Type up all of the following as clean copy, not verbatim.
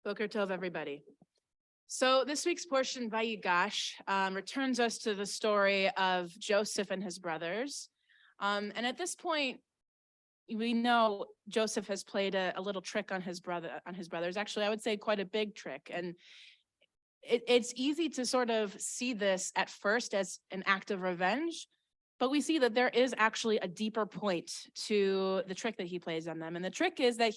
Boker Tov, everybody. So this week's portion, Vayigash, returns us to the story of Joseph and his brothers. And at this point, we know Joseph has played a little trick on his brothers. Actually, I would say quite a big trick. And it's easy to sort of see this at first as an act of revenge, but we see that there is actually a deeper point to the trick that he plays on them. And the trick is that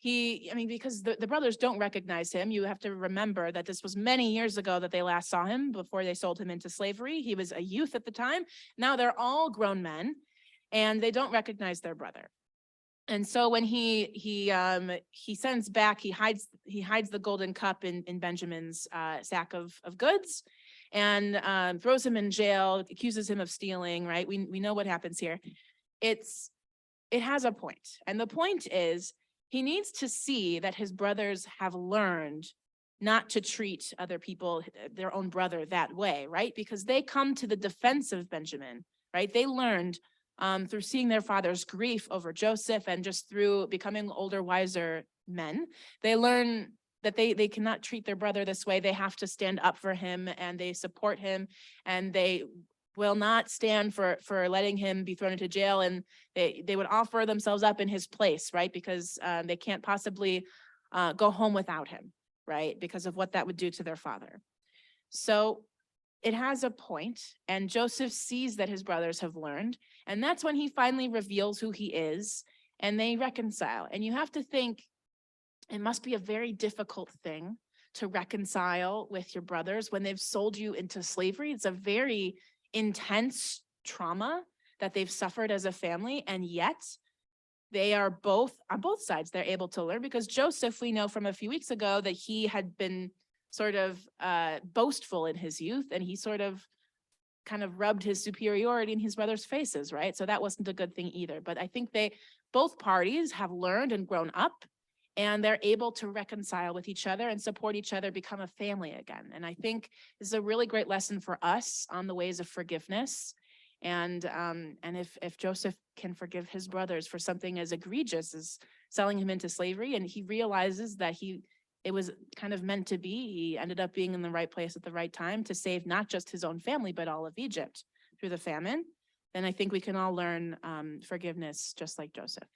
because the brothers don't recognize him. You have to remember that this was many years ago that they last saw him before they sold him into slavery. He was a youth at the time. Now they're all grown men and they don't recognize their brother. And so when he sends back, he hides the golden cup in Benjamin's sack of goods and throws him in jail, accuses him of stealing, right? We know what happens here. It has a point. And the point is he needs to see that his brothers have learned not to treat other people, their own brother, that way, right? Because they come to the defense of Benjamin, right? They learned through seeing their father's grief over Joseph and just through becoming older, wiser men, they learn that they cannot treat their brother this way. They have to stand up for him and they support him and they will not stand for letting him be thrown into jail, and they would offer themselves up in his place, right? Because they can't possibly go home without him, right? Because of what that would do to their father. So it has a point, and Joseph sees that his brothers have learned, and that's when he finally reveals who he is, and they reconcile. And you have to think it must be a very difficult thing to reconcile with your brothers when they've sold you into slavery. It's a very intense trauma that they've suffered as a family, and yet they are both on both sides. They're able to learn because Joseph, we know from a few weeks ago that he had been sort of boastful in his youth, and he sort of kind of rubbed his superiority in his brothers' faces, right? So that wasn't a good thing either. But I think both parties have learned and grown up, and they're able to reconcile with each other and support each other, become a family again. And I think this is a really great lesson for us on the ways of forgiveness. And if Joseph can forgive his brothers for something as egregious as selling him into slavery, and he realizes that it was kind of meant to be, he ended up being in the right place at the right time to save not just his own family, but all of Egypt through the famine, then I think we can all learn forgiveness just like Joseph.